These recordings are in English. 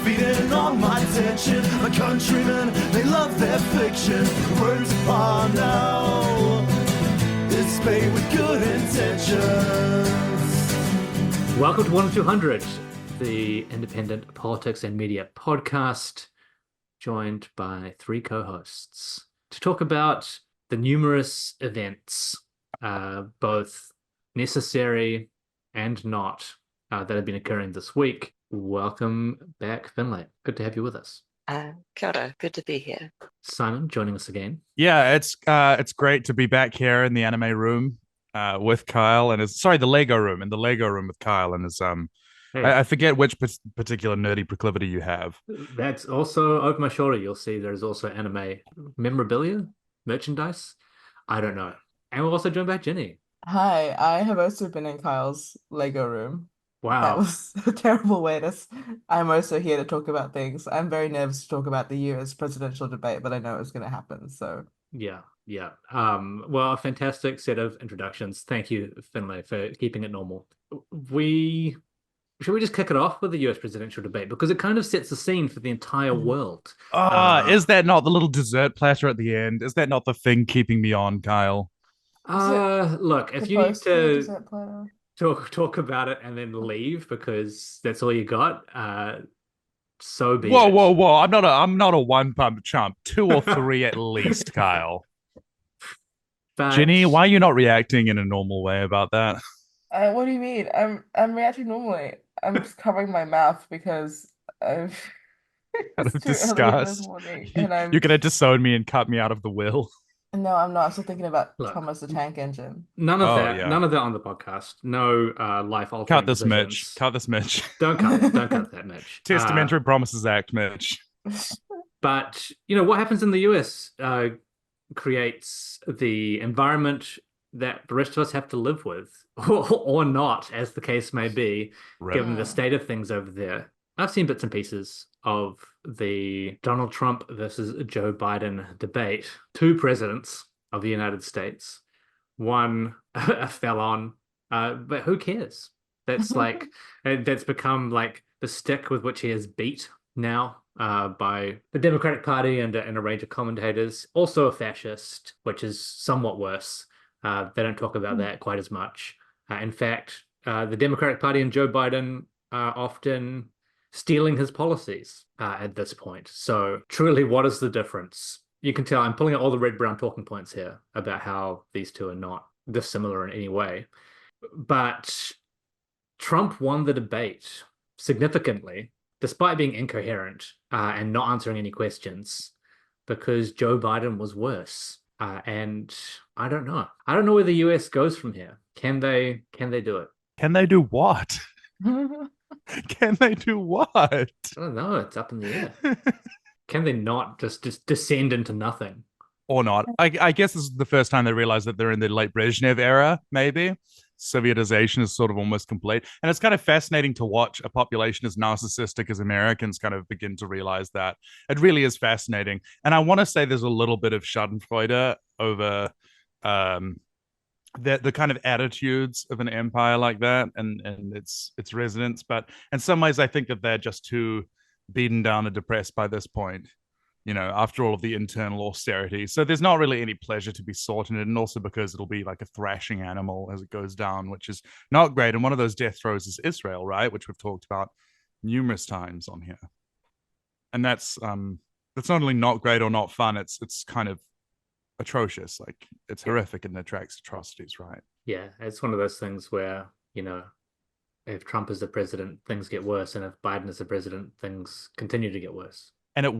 feeding on my tension. My countrymen, they love their fiction. Words upon now, it's made with good intentions. Welcome to 1 200, the independent politics and media podcast, joined by three co-hosts to talk about the numerous events, both necessary and not, that have been occurring this week. Welcome back, Finlay. Good to have you with us. Kia ora. Good to be here. Simon, joining us again. Yeah, it's great to be back here in the anime room with Kyle and the Lego room with Kyle and his Hey, I forget which particular nerdy proclivity you have. that's also over my shoulder. You'll see there's also anime memorabilia, merchandise. I don't know. And we're also joined by Ginny. Hi, I have also been in Kyle's Lego room. That Wow. was a terrible way to. I'm also here to talk about things. I'm very nervous to talk about the US presidential debate, but I know it's going to happen. So Yeah. Well, a fantastic set of introductions. Thank you, Finlay, for keeping it normal. Should we just kick it off with the US presidential debate? Because it kind of sets the scene for the entire world. Is that not the little dessert platter at the end? Is that not the thing keeping me on, Kyle? Look, if you need supposed to be a to dessert platter. talk about it and then leave because that's all you got, so be Whoa, it. whoa, whoa! I'm not a one pump chump. 2 or 3 at least, Kyle. But Ginny, why are you not reacting in a normal way about that? What do you mean? I'm reacting normally. I'm just covering my mouth because Out it's of too early this disgust, morning, and you're gonna disown me and cut me out of the will. no, I'm not. I'm still thinking about Look. Thomas the Tank Engine. none of Oh, that, yeah. none of that on the podcast. No life-altering Cut this, Mitch. decisions. Cut this, Mitch. Don't cut that, Mitch. Testamentary Promises Act, Mitch. But what happens in the US creates the environment that the rest of us have to live with, or not, as the case may be, given the Yeah. state of things over there. I've seen bits and pieces of the Donald Trump versus Joe Biden debate. 2 presidents of the United States. One fell on, but who cares? That's that's become like the stick with which he is beat now by the Democratic Party and a range of commentators. Also a fascist, which is somewhat worse. They don't talk about that quite as much. In fact, the Democratic Party and Joe Biden are often stealing his policies at this point. So truly, what is the difference? You can tell I'm pulling out all the red-brown talking points here about how these two are not dissimilar in any way. But Trump won the debate significantly, despite being incoherent and not answering any questions, because Joe Biden was worse. And I don't know. I don't know where the US goes from here. Can they do it? Can they do what? Can they do what? I don't know. It's up in the air. Can they not just descend into nothing? Or not? I guess this is the first time they realize that they're in the late Brezhnev era, maybe. Sovietization is sort of almost complete. And it's kind of fascinating to watch a population as narcissistic as Americans kind of begin to realize that. It really is fascinating. And I want to say there's a little bit of schadenfreude over the kind of attitudes of an empire like that and its residents. But in some ways, I think that they're just too beaten down and depressed by this point, after all of the internal austerity. So there's not really any pleasure to be sought in it. And also because it'll be like a thrashing animal as it goes down, which is not great. And one of those death throws is Israel, right? Which we've talked about numerous times on here. And that's not only not great or not fun, it's kind of atrocious. Like it's horrific and attracts atrocities, right? Yeah, it's one of those things where, if Trump is the president, things get worse. And if Biden is the president, things continue to get worse. And there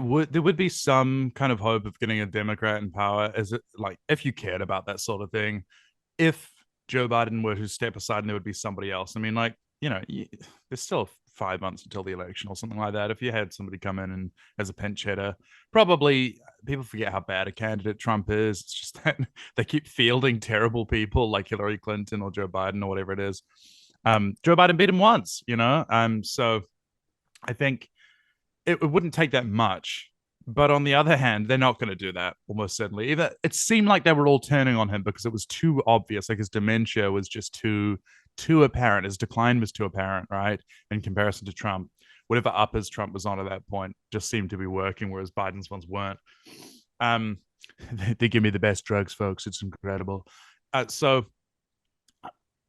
would be some kind of hope of getting a Democrat in power, as it like if you cared about that sort of thing. If Joe Biden were to step aside and there would be somebody else. I mean, there's still 5 months until the election or something like that. If you had somebody come in and as a pinch hitter, probably people forget how bad a candidate Trump is. It's just that they keep fielding terrible people like Hillary Clinton or Joe Biden or whatever it is. Joe Biden beat him once, so I think it wouldn't take that much. But on the other hand, they're not going to do that, almost certainly. Either it seemed like they were all turning on him because it was too obvious. Like his dementia was just too apparent. His decline was too apparent, right? In comparison to Trump. whatever uppers Trump was on at that point just seemed to be working, whereas Biden's ones weren't. Um, they give me the best drugs, folks. It's incredible. So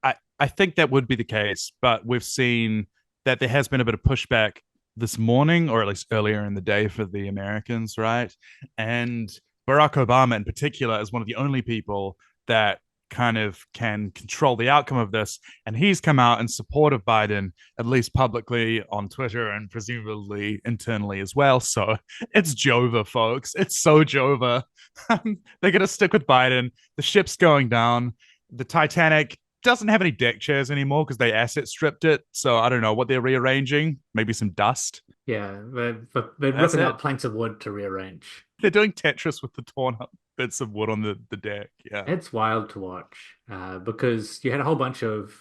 I think that would be the case, but we've seen that there has been a bit of pushback this morning, or at least earlier in the day, for the Americans, right? And Barack Obama, in particular, is one of the only people that kind of can control the outcome of this. And he's come out in support of Biden, at least publicly on Twitter and presumably internally as well. So it's Jova, folks. It's so Jova. They're going to stick with Biden. The ship's going down. The Titanic doesn't have any deck chairs anymore because they asset stripped it. So I don't know what they're rearranging. Maybe some dust. Yeah, they're That's ripping it. out planks of wood to rearrange. They're doing Tetris with the torn up bits of wood on the deck. Yeah. It's wild to watch because you had a whole bunch of,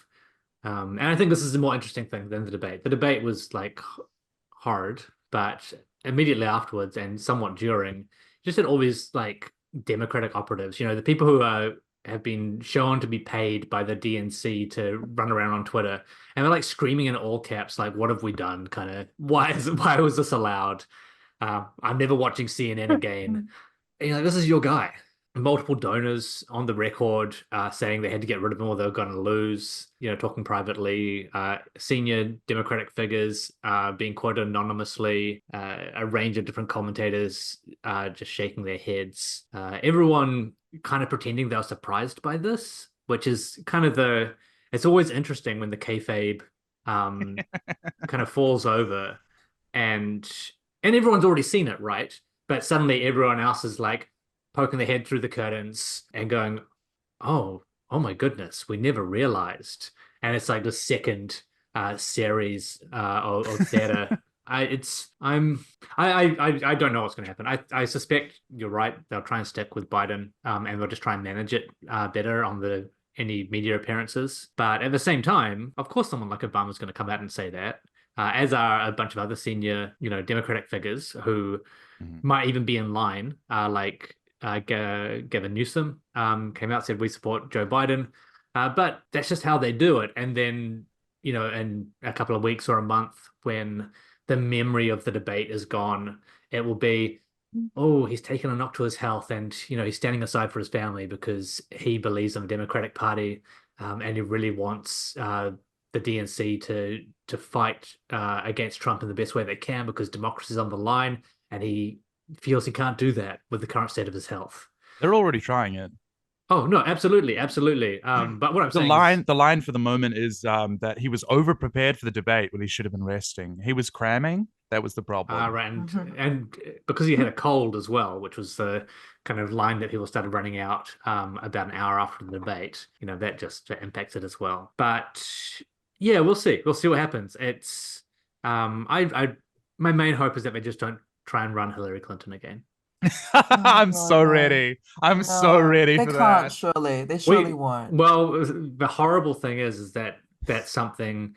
and I think this is the more interesting thing than the debate. The debate was like hard, but immediately afterwards and somewhat during, just had all these like Democratic operatives, the people who have been shown to be paid by the DNC to run around on Twitter, and they're like screaming in all caps, like, "What have we done? Kind of, why was this allowed? I'm never watching CNN again." And this is your guy. Multiple donors on the record saying they had to get rid of him or they were going to lose, talking privately. Senior Democratic figures being quoted anonymously, a range of different commentators just shaking their heads. Everyone kind of pretending they were surprised by this, which is kind of it's always interesting when the kayfabe kind of falls over and everyone's already seen it, right? But suddenly everyone else is like, poking their head through the curtains and going, oh my goodness, we never realized. And it's like the second series of theater. I don't know what's going to happen. I suspect you're right. They'll try and stick with Biden, and they'll just try and manage it better on any media appearances. But at the same time, of course, someone like Obama is going to come out and say that. As are a bunch of other senior, Democratic figures who might even be in line, like Gavin Newsom came out, said we support Joe Biden, but that's just how they do it. And then, in a couple of weeks or a month, when the memory of the debate is gone, it will be, oh, he's taken a knock to his health, and he's standing aside for his family because he believes in the Democratic Party, and he really wants the DNC to fight against Trump in the best way they can because democracy is on the line, and he feels he can't do that with the current state of his health. They're already trying it. Oh no, absolutely. But what I'm saying the line for the moment is that he was over prepared for the debate when he should have been resting. He was cramming. That was the problem. right, and because he had a cold as well, which was the kind of line that people started running out about an hour after the debate. That just impacts it as well. But yeah, we'll see. We'll see what happens. It's my main hope is that they just don't try and run Hillary Clinton again. I'm so ready. I'm so ready for that. They can't, surely. They surely won't. Well, the horrible thing is that that's something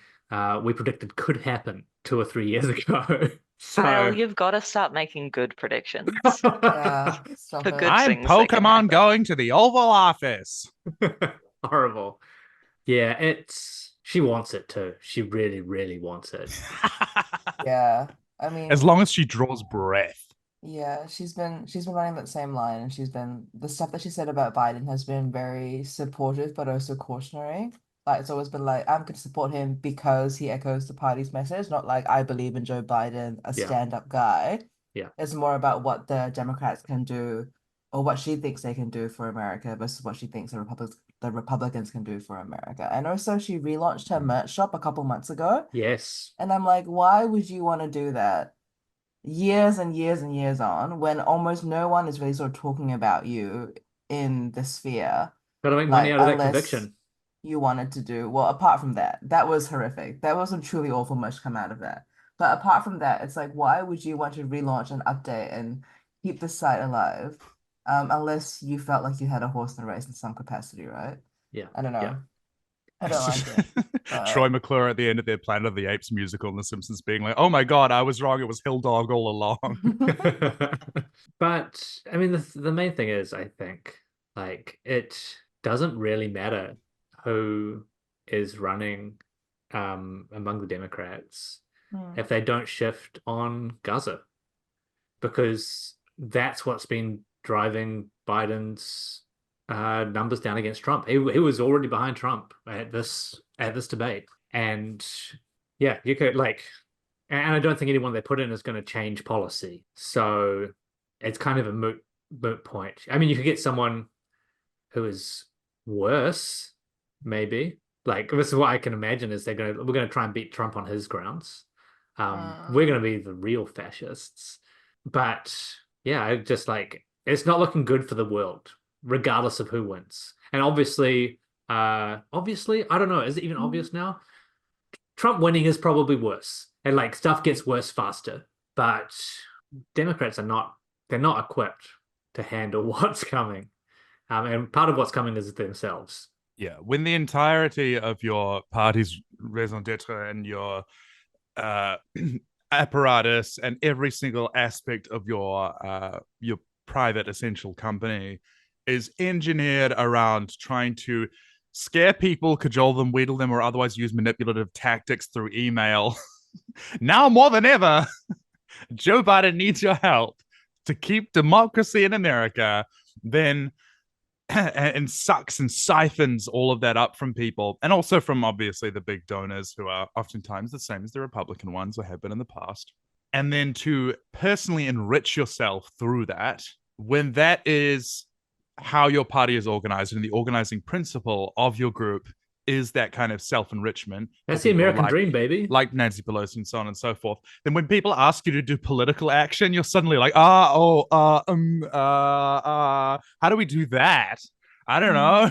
we predicted could happen 2 or 3 years ago. So Kyle, you've got to start making good predictions. Yeah, stop For it. good I'm things that can Pokemon happen. going to the Oval Office. horrible. Yeah, she wants it too. She really, really wants it. Yeah. I mean, As long as she draws breath. yeah, she's been running that same line, and the stuff that she said about Biden has been very supportive but also cautionary. Like it's always been like, I'm going to support him because he echoes the party's message, not like I believe in Joe Biden, a Yeah. stand-up guy. Yeah. It's more about what the Democrats can do or what she thinks they can do for America versus what she thinks the Republicans can do for America. And also she relaunched her merch shop a couple months ago. Yes. And I'm like, why would you want to do that years and years and years on when almost no one is really sort of talking about you in the sphere? Gotta make money out of that unless conviction. you wanted to do, well, apart from that, that was horrific. That wasn't truly awful much come out of that. But apart from that, it's like, why would you want to relaunch and update and keep the site alive? Unless you felt like you had a horse in the race in some capacity, right? Yeah. I don't know. Yeah. I don't like it. But Troy McClure at the end of their Planet of the Apes musical and The Simpsons being like, oh my God, I was wrong. It was Hill Dog all along. But I mean, the main thing is, I think, like, it doesn't really matter who is running among the Democrats. if they don't shift on Gaza, because that's what's been driving Biden's numbers down against Trump. He was already behind Trump at this debate, and yeah, you could and I don't think anyone they put in is going to change policy. So it's kind of a moot point. I mean, you could get someone who is worse, maybe. Like, this is what I can imagine is we're gonna try and beat Trump on his grounds. We're gonna be the real fascists. But yeah, it's not looking good for the world, regardless of who wins. And obviously, I don't know, is it even obvious now? Trump winning is probably worse, and stuff gets worse faster. But Democrats they're not equipped to handle what's coming. And part of what's coming is themselves. Yeah, when the entirety of your party's raison d'etre and your apparatus and every single aspect of your private essential company is engineered around trying to scare people, cajole them, wheedle them, or otherwise use manipulative tactics through email. Now more than ever, Joe Biden needs your help to keep democracy in America. Then and sucks and siphons all of that up from people, and also from obviously the big donors, who are oftentimes the same as the Republican ones or have been in the past. And then to personally enrich yourself through that, when that is how your party is organized and the organizing principle of your group is that kind of self-enrichment. That's the American dream, baby. Like Nancy Pelosi and so on and so forth. Then when people ask you to do political action, you're suddenly like, how do we do that? I don't know.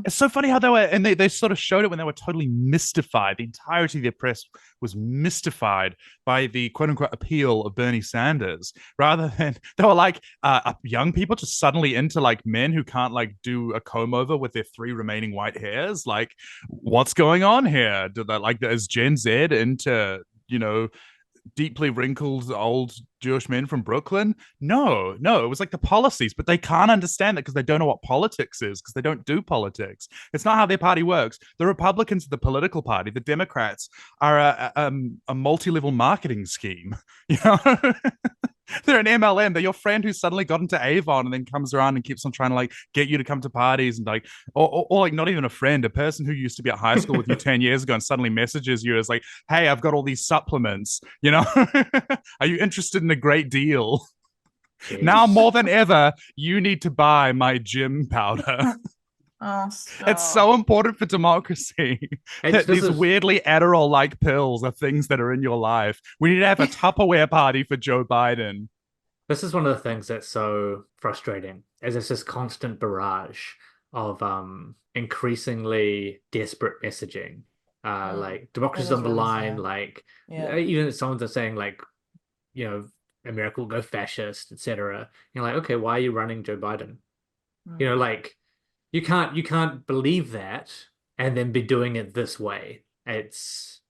It's so funny how they sort of showed it when they were totally mystified. The entirety of their press was mystified by the quote unquote appeal of Bernie Sanders, rather than they were like young people just suddenly into men who can't do a comb over with their 3 remaining white hairs. Like, what's going on here? Did that is Gen Z into deeply wrinkled old Jewish men from Brooklyn? No, it was the policies, but they can't understand that because they don't know what politics is, because they don't do politics. It's not how their party works. The Republicans are the political party. The Democrats are a multi-level marketing scheme. They're an MLM. They're your friend who suddenly got into Avon and then comes around and keeps on trying to get you to come to parties, and or not even a friend, a person who used to be at high school with you 10 years ago and suddenly messages you as hey, I've got all these supplements, are you interested in a great deal? Jeez. Now more than ever, you need to buy my gym powder. It's so important for democracy that these weirdly Adderall-like pills are things that are in your life. We need to have a Tupperware party for Joe Biden. This is one of the things that's so frustrating, is it's this constant barrage of increasingly desperate messaging. Democracy's on the line, even someone's saying America will go fascist, etc. You're okay, why are you running Joe Biden? You can't believe that and then be doing it this way. It's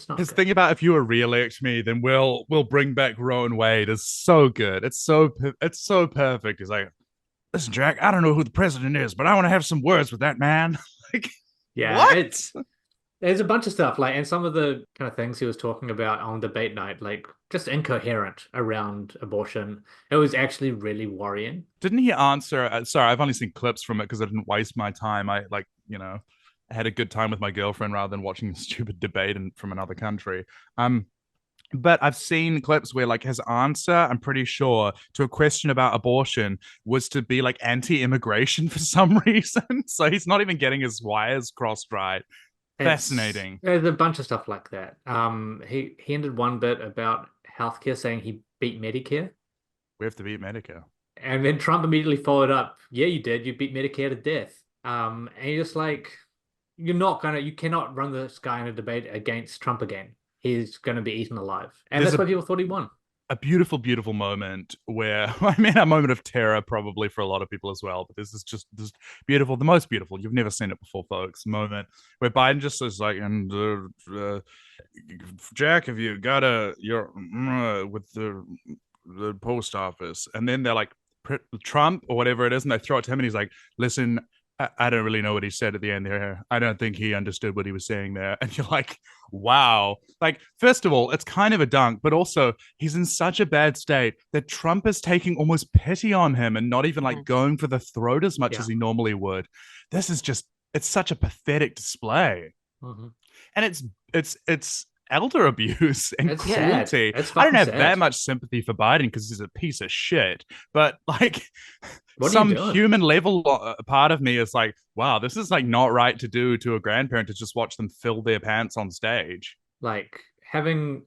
not his good. Thing about, if you were re-elect me, then we'll bring back Roe and Wade, is so good. It's so perfect. He's like, listen, Jack, I don't know who the president is, but I want to have some words with that man. What? There's a bunch of stuff, and some of the kind of things he was talking about on debate night, just incoherent around abortion. It was actually really worrying. Didn't he answer? Sorry, I've only seen clips from it because I didn't waste my time. I had a good time with my girlfriend rather than watching a stupid debate from another country. But I've seen clips where his answer, I'm pretty sure, to a question about abortion was to be anti-immigration for some reason. So he's not even getting his wires crossed right. Fascinating. There's a bunch of stuff like that. He ended one bit about healthcare, saying he beat Medicare. We have to beat Medicare. And then Trump immediately followed up, yeah, you did. You beat Medicare to death. And you're just you cannot run this guy in a debate against Trump again. He's going to be eaten alive. And that's why people thought he won. A beautiful, beautiful moment where, a moment of terror probably for a lot of people as well. But this is just this beautiful, the most beautiful. You've never seen it before, folks. Moment where Biden just is Jack, have you got your with the post office? And then they're Trump or whatever it is, and they throw it to him, and he's like, listen, I don't really know what he said at the end there. I don't think he understood what he was saying there. And you're like, wow. Like, first of all, it's kind of a dunk, but also he's in such a bad state that Trump is taking almost pity on him and not even like going for the throat as much Yeah. as he normally would. This is just, it's such a pathetic display. Mhm. And it's elder abuse and It's sad. cruelty. It's I don't fucking have sad. that much sympathy for Biden because he's a piece of shit. But like, What are you some doing? human level part of me is like, wow, this is like not right to do to a grandparent, to just watch them fill their pants on stage. Like having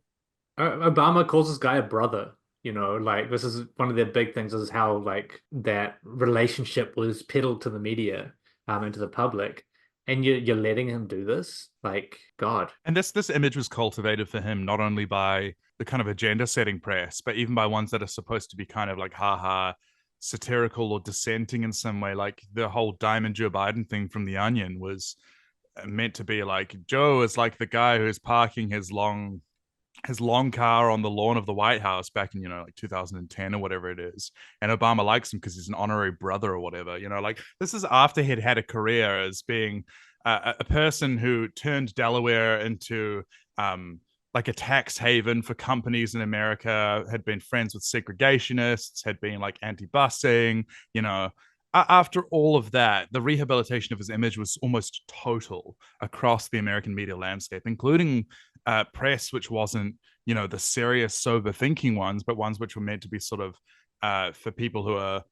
Obama calls this guy a brother, like this is one of their big things is how like that relationship was peddled to the media, and to the public, and you're letting him do this, like God. And this image was cultivated for him not only by the kind of agenda setting press, but even by ones that are supposed to be kind of like haha satirical or dissenting in some way. Like the whole Diamond Joe Biden thing from The Onion was meant to be like, Joe is like the guy who's parking his long car on the lawn of the White House back in, like 2010 or whatever it is. And Obama likes him because he's an honorary brother or whatever. Like this is after he'd had a career as being a person who turned Delaware into like a tax haven for companies in America, had been friends with segregationists, had been like anti-busing, after all of that, the rehabilitation of his image was almost total across the American media landscape, including press, which wasn't, the serious, sober thinking ones, but ones which were meant to be sort of for people who are,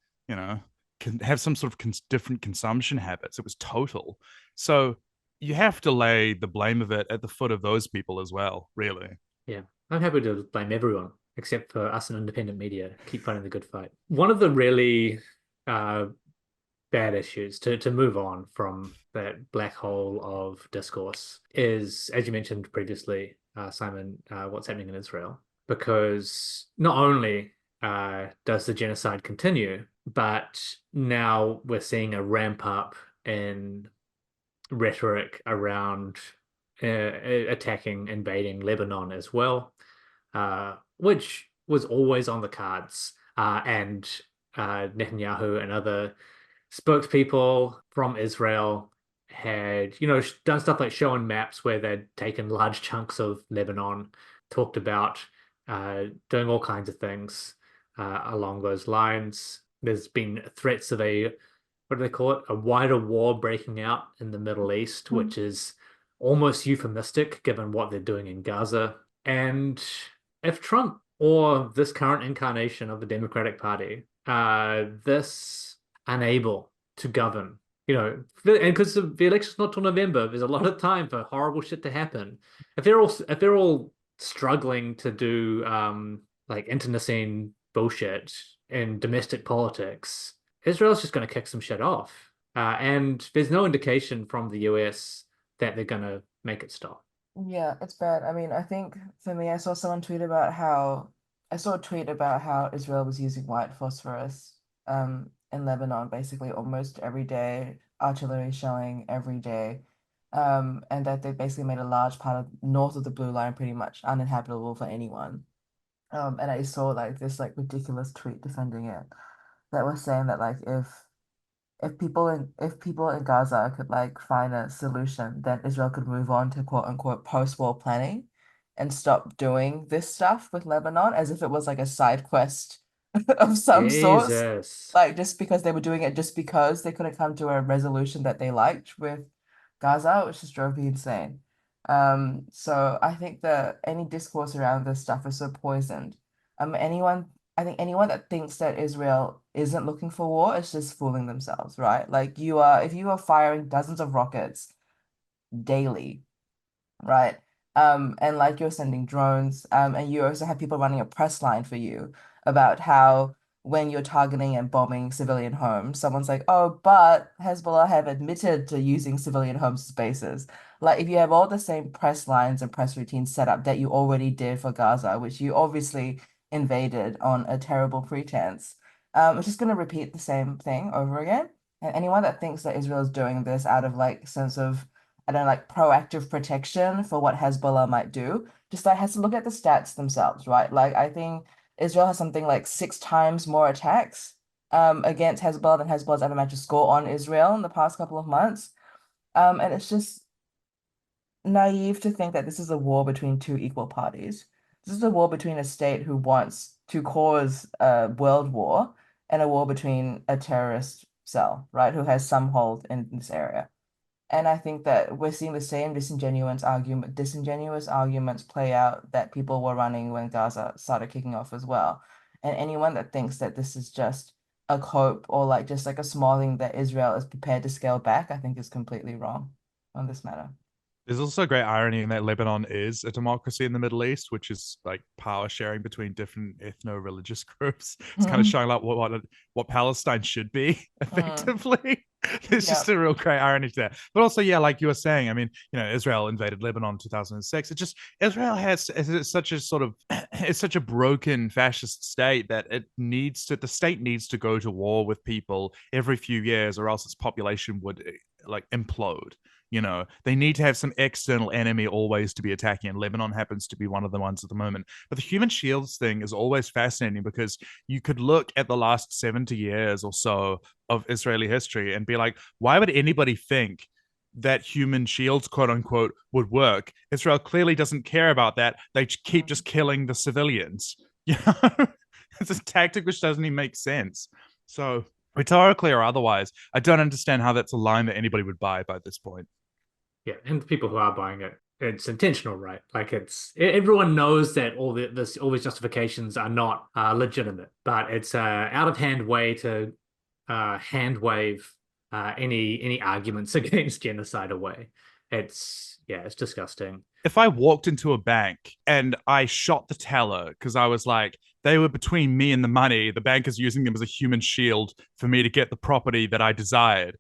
can have some sort of different consumption habits. It was total. So you have to lay the blame of it at the foot of those people as well, really. Yeah, I'm happy to blame everyone except for us and independent media. Keep fighting the good fight. One of the really bad issues to move on from that black hole of discourse is, as you mentioned previously, Simon, what's happening in Israel. Because not only does the genocide continue, but now we're seeing a ramp up in rhetoric around attacking, invading Lebanon as well, which was always on the cards. And Netanyahu and other spokespeople from Israel had, done stuff like showing maps where they'd taken large chunks of Lebanon, talked about doing all kinds of things along those lines. There's been threats of what do they call it? A wider war breaking out in the Middle East, which is almost euphemistic given what they're doing in Gaza. And if Trump or this current incarnation of the Democratic Party this unable to govern, and because the election's not till November, there's a lot of time for horrible shit to happen. If they're all struggling to do like internecine bullshit in domestic politics, Israel's just going to kick some shit off. And there's no indication from the US that they're going to make it stop. Yeah, it's bad. I mean, I think for me, I saw a tweet about how Israel was using white phosphorus in Lebanon basically almost every day, artillery shelling every day, and that they basically made a large part of north of the Blue Line pretty much uninhabitable for anyone. And I saw like this like ridiculous tweet defending it that was saying that like if people in Gaza could like find a solution, then Israel could move on to quote unquote post-war planning and stop doing this stuff with Lebanon as if it was like a side quest of some sort. Jesus. Like just because they were doing it just because they couldn't come to a resolution that they liked with Gaza, which just drove me insane. So I think that any discourse around this stuff is so poisoned. I think anyone that thinks that Israel isn't looking for war is just fooling themselves, right? Like if you are firing dozens of rockets daily, right? And like you're sending drones, and you also have people running a press line for you about how when you're targeting and bombing civilian homes, someone's like, oh, but Hezbollah have admitted to using civilian homes as bases. Like if you have all the same press lines and press routines set up that you already did for Gaza, which you obviously invaded on a terrible pretense, it's just going to repeat the same thing over again. And anyone that thinks that Israel is doing this out of like sense of, I don't know, like proactive protection for what Hezbollah might do, just like has to look at the stats themselves, right? Like I think Israel has something like 6 times more attacks against Hezbollah than Hezbollah's ever managed to score on Israel in the past couple of months. And it's just naive to think that this is a war between two equal parties. This is a war between a state who wants to cause a world war and a war between a terrorist cell, right, who has some hold in this area. And I think that we're seeing the same disingenuous arguments play out that people were running when Gaza started kicking off as well. And anyone that thinks that this is just a cope or like just like a small thing that Israel is prepared to scale back, I think is completely wrong on this matter. There's also a great irony in that Lebanon is a democracy in the Middle East, which is like power sharing between different ethno-religious groups. It's kind of showing like what Palestine should be effectively. There's just a real great irony to that. But also, yeah, like you were saying, I mean, Israel invaded Lebanon in 2006. It just Israel is such a sort of it's such a broken fascist state that the state needs to go to war with people every few years, or else its population would like implode. They need to have some external enemy always to be attacking, and Lebanon happens to be one of the ones at the moment. But the human shields thing is always fascinating because you could look at the last 70 years or so of Israeli history and be like, why would anybody think that human shields, quote unquote, would work? Israel clearly doesn't care about that. They keep just killing the civilians. It's a tactic which doesn't even make sense. So rhetorically or otherwise, I don't understand how that's a line that anybody would buy by this point. Yeah, and the people who are buying it, it's intentional, right? Like everyone knows that all these justifications are not legitimate, but it's out of hand way to hand wave any arguments against genocide away. It's disgusting. If I walked into a bank and I shot the teller because I was like, they were between me and the money, the bank is using them as a human shield for me to get the property that I desired,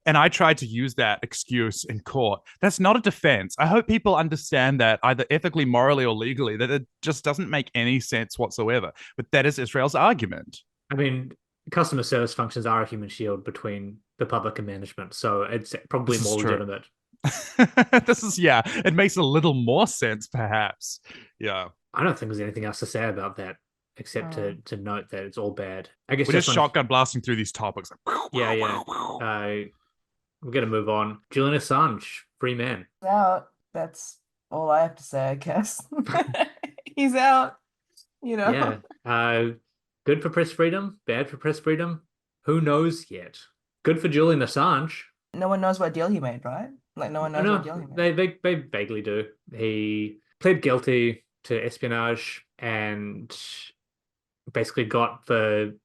and I tried to use that excuse in court, that's not a defense. I hope people understand that either ethically, morally, or legally, that it just doesn't make any sense whatsoever. But that is Israel's argument. I mean, customer service functions are a human shield between the public and management, so it's probably more legitimate. It makes a little more sense, perhaps. Yeah. I don't think there's anything else to say about that except to note that it's all bad. I guess we're just shotgun blasting through these topics. Yeah. We're going to move on. Julian Assange, free man. He's out. That's all I have to say, I guess. He's out, Yeah. Good for press freedom, bad for press freedom. Who knows yet? Good for Julian Assange. No one knows what deal he made, right? Like, no one knows what deal he made. They vaguely do. He pled guilty to espionage and basically got the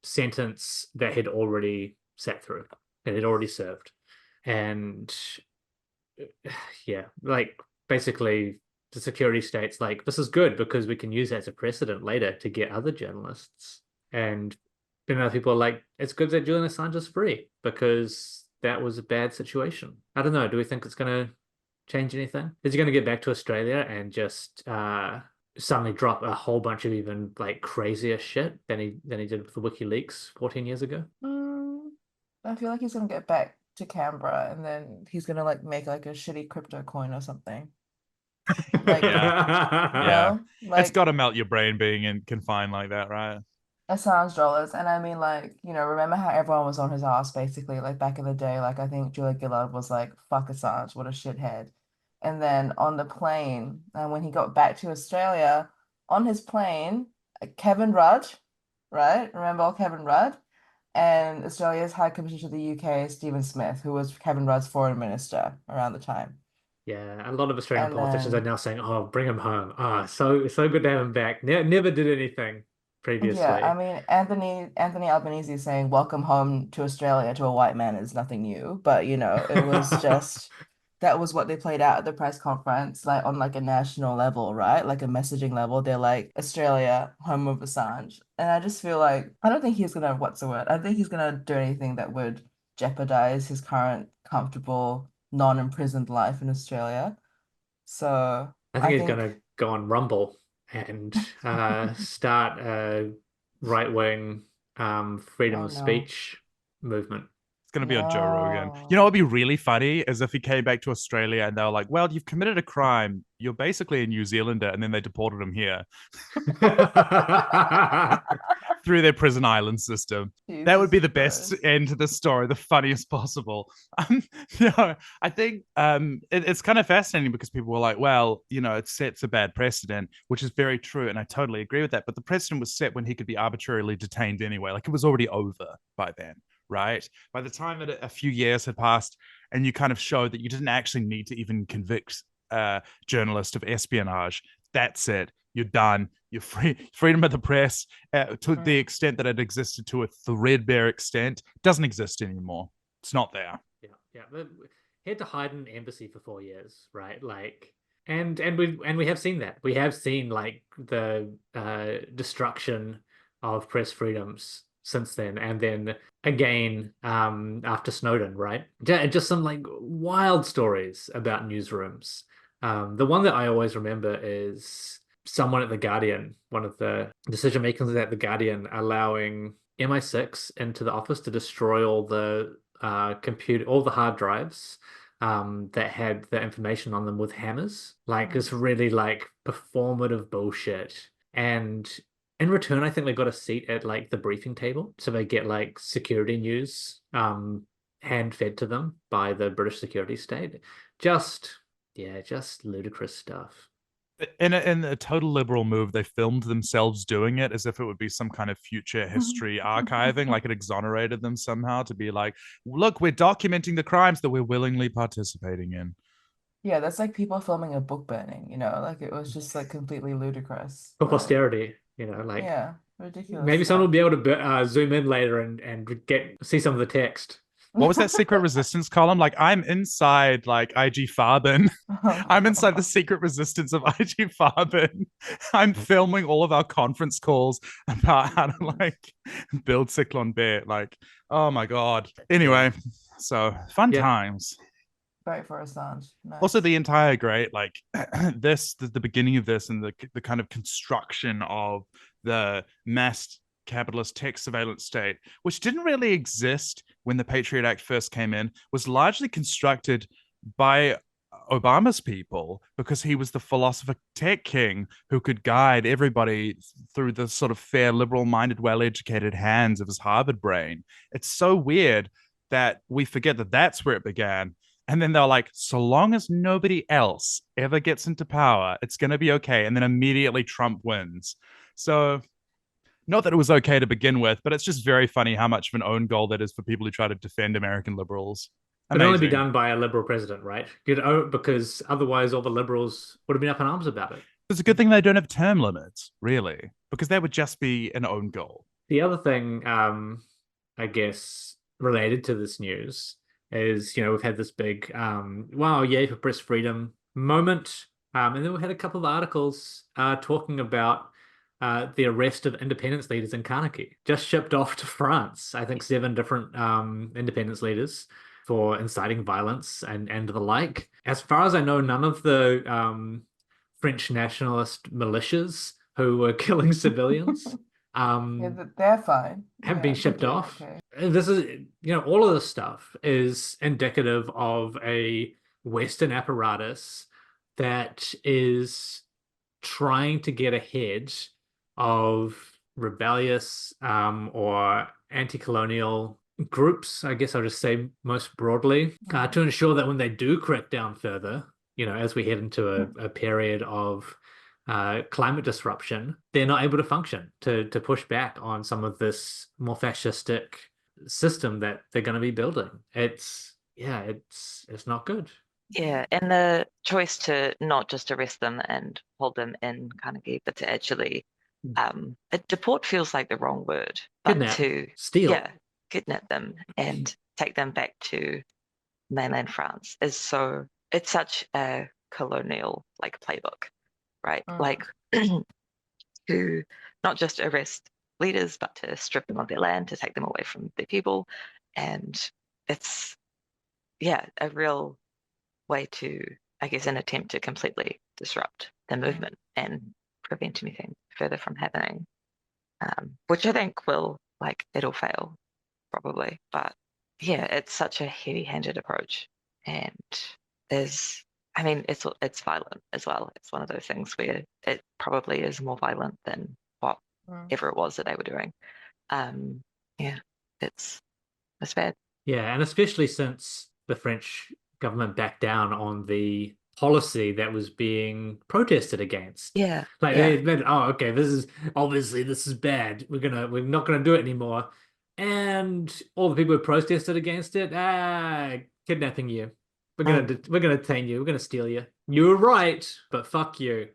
sentence that he'd already sat through, that he'd already served. And like basically the security state's like, this is good because we can use that as a precedent later to get other journalists. And people are like, it's good that Julian Assange is free because that was a bad situation. I don't know. Do we think it's going to change anything? Is he going to get back to Australia and just suddenly drop a whole bunch of even like crazier shit than he did with the WikiLeaks 14 years ago? I feel like he's going to get back to Canberra and then he's going to like make like a shitty crypto coin or something. Like, yeah. It's got to melt your brain being confined like that, right? Assange dollars. And I mean, like, remember how everyone was on his ass basically, like back in the day, like I think Julia Gillard was like, fuck Assange, what a shithead. And then on the plane, and when he got back to Australia, on his plane, Kevin Rudd, right? Remember Kevin Rudd? And Australia's High Commissioner to the UK, Stephen Smith, who was Kevin Rudd's foreign minister around the time. Yeah, a lot of Australian politicians are now saying, "Oh, bring him home. So good to have him back. Never did anything previously." Yeah, I mean, Anthony Albanese is saying, "Welcome home to Australia to a white man" is nothing new, but it was just that was what they played out at the press conference, like on like a national level, right? Like a messaging level. They're like, Australia, home of Assange. And I just feel like I don't think he's gonna, what's the word? I don't think he's gonna do anything that would jeopardize his current comfortable, non-imprisoned life in Australia. So I think he's gonna go on Rumble and start a right-wing freedom of speech movement. It's gonna be on Joe Rogan. You know what would be really funny is if he came back to Australia and they were like, "Well, you've committed a crime. You're basically a New Zealander," and then they deported him here through their prison island system. That would be the best end to the story, the funniest possible. I think it's kind of fascinating because people were like, well, it sets a bad precedent, which is very true. And I totally agree with that. But the precedent was set when he could be arbitrarily detained anyway. Like, it was already over by then, right? By the time that a few years had passed and you kind of showed that you didn't actually need to even convict a journalist of espionage, that's it. You're done. You're free. Freedom of the press, to the extent that it existed to a threadbare extent, doesn't exist anymore. It's not there. Yeah. He had to hide in an embassy for 4 years, right? Like, and we have seen that. We have seen like the destruction of press freedoms since then, and then again after Snowden, right? Just some like wild stories about newsrooms. The one that I always remember is someone at The Guardian, one of the decision makers at The Guardian, allowing MI6 into the office to destroy all the all the hard drives that had the information on them with hammers. Like, it's really like performative bullshit. And in return, I think they got a seat at like the briefing table, so they get like security news hand fed to them by the British security state. Just ludicrous stuff. In a total liberal move, they filmed themselves doing it as if it would be some kind of future history archiving, like it exonerated them somehow to be like, look, we're documenting the crimes that we're willingly participating in. Yeah, that's like people filming a book burning, like it was just like completely ludicrous. For posterity, like, yeah, ridiculous maybe stuff. someone will be able to zoom in later and see some of the text. What was that secret resistance column? Like, I'm inside like IG Farben. I'm inside the secret resistance of IG Farben. I'm filming all of our conference calls about how to like build Cyclone Bear. Like, oh my God. Anyway, so fun times. Great for Assange. Nice. Also, the entire great like the beginning of this and the kind of construction of the mass capitalist tech surveillance state, which didn't really exist when the Patriot Act first came in, was largely constructed by Obama's people because he was the philosopher tech king who could guide everybody through the sort of fair, liberal-minded, well-educated hands of his Harvard brain. It's so weird that we forget that that's where it began. And then they're like, so long as nobody else ever gets into power, it's going to be okay. And then immediately Trump wins. So not that it was okay to begin with, but it's just very funny how much of an own goal that is for people who try to defend American liberals. It can only be done by a liberal president, right? Because otherwise all the liberals would have been up in arms about it. It's a good thing they don't have term limits, really, because that would just be an own goal. The other thing, I guess, related to this news is, we've had this big, wow, yay for press freedom moment. And then we had a couple of articles talking about the arrest of independence leaders in Kanaky, just shipped off to France. I think 7 different independence leaders for inciting violence and the like. As far as I know, none of the French nationalist militias who were killing civilians they're fine. have been shipped off. Okay. This is, all of this stuff is indicative of a Western apparatus that is trying to get ahead of rebellious or anti-colonial groups, I guess I'll just say most broadly, to ensure that when they do crack down further, as we head into a period of climate disruption, they're not able to function to push back on some of this more fascistic system that they're going to be building. It's not good. Yeah, and the choice to not just arrest them and hold them in Kanaky, but to actually deport feels like the wrong word, but kidnap, to steal, kidnap them and take them back to mainland France it's such a colonial like playbook, right? Like to not just arrest leaders, but to strip them of their land, to take them away from their people, and it's a real way to, I guess, an attempt to completely disrupt the movement and prevent anything further from happening, which I think it'll fail probably, but yeah, it's such a heavy-handed approach, and there's, I mean, it's violent as well. It's one of those things where it probably is more violent than whatever it was that they were doing. Yeah, it's bad. Yeah, and especially since the French government backed down on the policy that was being protested against. Yeah, Like yeah, oh, okay, this is bad. We're not gonna do it anymore. And all the people who protested against it, kidnapping you. We're gonna detain you. We're gonna steal you. You were right, but fuck you.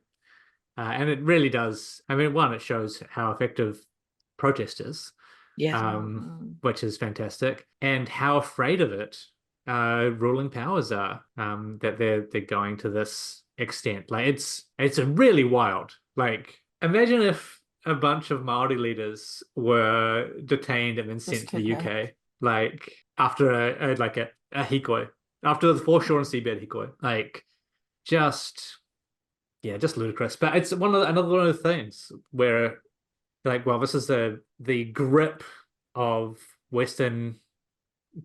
And it really does. I mean, one, it shows how effective protest is, yeah, which is fantastic, and how afraid of it ruling powers are, that they're going to this extent. Like it's a really wild. Like imagine if a bunch of Maori leaders were detained and then Just sent to the kidnapped. UK, like after a hikoi, after the foreshore and seabed hikoi, like just yeah, just ludicrous. But it's another one of the things where like, well, this is the grip of Western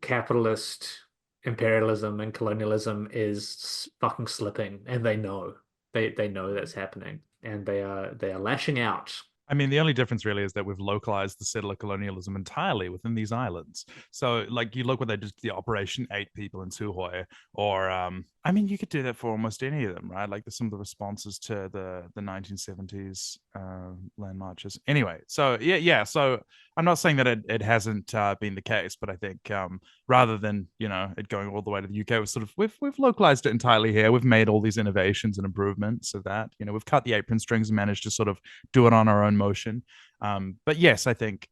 capitalist imperialism and colonialism is fucking slipping, and they know that's happening, and they are lashing out. I mean, the only difference really is that we've localized the settler colonialism entirely within these islands. So, like, you look what they did to the Operation 8 people in Tuhoe, or I mean, you could do that for almost any of them, right? Like, some of the responses to the 1970s land marches. Anyway, so yeah. So I'm not saying that it hasn't been the case, but I think rather than it going all the way to the UK, we've localized it entirely here. We've made all these innovations and improvements of that. We've cut the apron strings and managed to sort of do it on our own motion. But yes, I think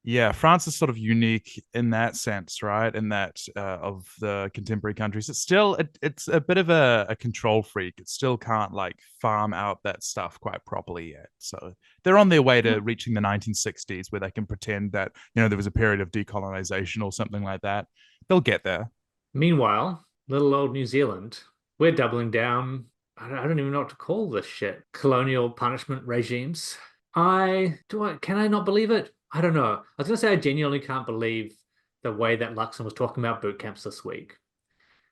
yeah, France is sort of unique in that sense, right? In that of the contemporary countries, it's a bit of a control freak. It still can't like farm out that stuff quite properly yet. So they're on their way to reaching the 1960s, where they can pretend that there was a period of decolonization or something like that. They'll get there. Meanwhile, little old New Zealand, we're doubling down. I don't even know what to call this shit. Colonial punishment regimes. Can I not believe it? I don't know. I was gonna say I genuinely can't believe the way that Luxon was talking about boot camps this week.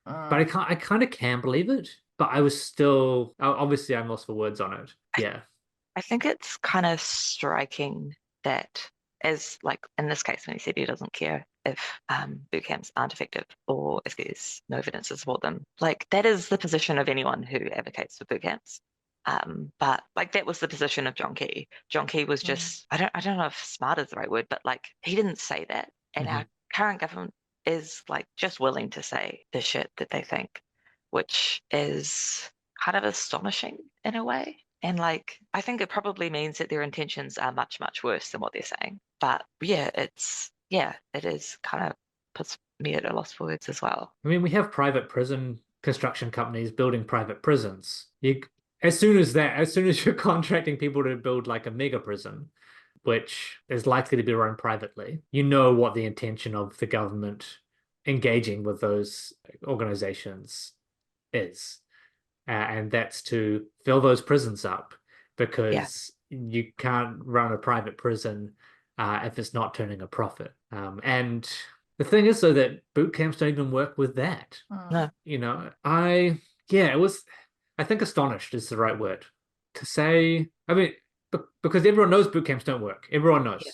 But I kind of can believe it. But I was still obviously I'm lost for words on it. Yeah. I think it's kind of striking that, as like in this case, when he said he doesn't care if boot camps aren't effective or if there's no evidence to support them, like that is the position of anyone who advocates for boot camps. But like that was the position of John Key. John Key was just I don't know if smart is the right word, but like he didn't say that, and our current government is like just willing to say the shit that they think, which is kind of astonishing in a way. And like, I think it probably means that their intentions are much, much worse than what they're saying. But yeah, it is kind of puts me at a loss for words as well. I mean, we have private prison construction companies building private prisons. As soon as you're contracting people to build like a mega prison, which is likely to be run privately, you know what the intention of the government engaging with those organizations is. And that's to fill those prisons up, because you can't run a private prison if it's not turning a profit. And the thing is, though, that boot camps don't even work with that. No. I think astonished is the right word to say. I mean, because everyone knows boot camps don't work. Everyone knows.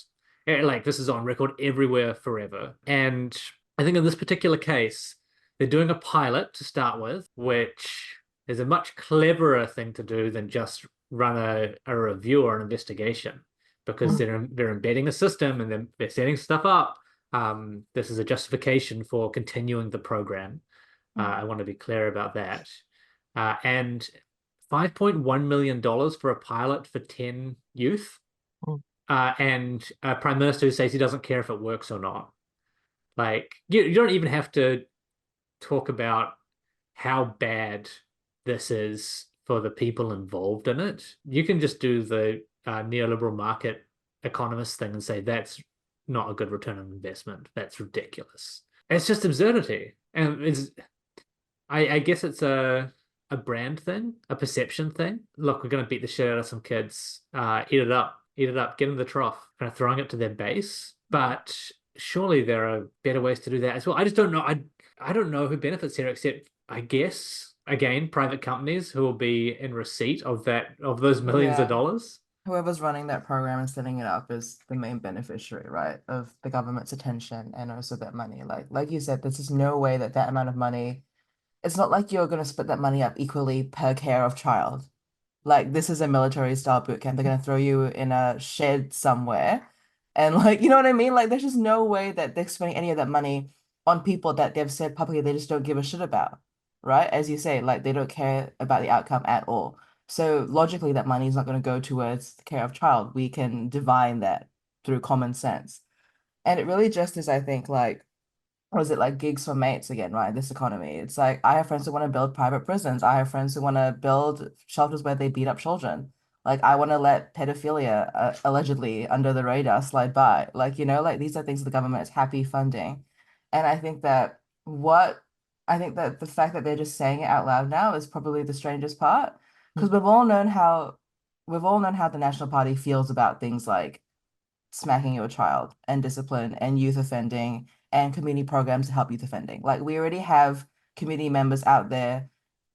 Like, this is on record everywhere forever. And I think in this particular case, they're doing a pilot to start with, which is a much cleverer thing to do than just run a review or an investigation, because they're embedding a system and they're setting stuff up. This is a justification for continuing the program. I want to be clear about that. And $5.1 million for a pilot for 10 youth. And a prime minister who says he doesn't care if it works or not. Like, you don't even have to talk about how bad this is for the people involved in it. You can just do the neoliberal market economist thing and say that's not a good return on investment. That's ridiculous. It's just absurdity. And I guess it's a brand thing, a perception thing. Look, we're going to beat the shit out of some kids. Eat it up, get in the trough, kind of throwing it to their base. But surely there are better ways to do that as well. I just don't know. I don't know who benefits here, except I guess again private companies who will be in receipt of those millions of Yeah. dollars. Whoever's running that program and setting it up is the main beneficiary, right, of the government's attention and also that money. Like you said, there's just no way that that amount of money. It's not like you're going to split that money up equally per care of child. Like this is a military style boot camp. They're going to throw you in a shed somewhere, and like you know what I mean. Like there's just no way that they're spending any of that money on people that they've said publicly they just don't give a shit about, right? As you say, like they don't care about the outcome at all. So logically, that money is not going to go towards the care of child. We can divine that through common sense. And it really just is, I think, like, or is it like gigs for mates again, right? This economy. It's like I have friends who want to build private prisons. I have friends who want to build shelters where they beat up children. Like I want to let pedophilia allegedly under the radar slide by. Like, you know, like these are things the government is happy funding. And I think that the fact that they're just saying it out loud now is probably the strangest part. Because we've all known how the National Party feels about things like smacking your child and discipline and youth offending and community programs to help youth offending. Like we already have community members out there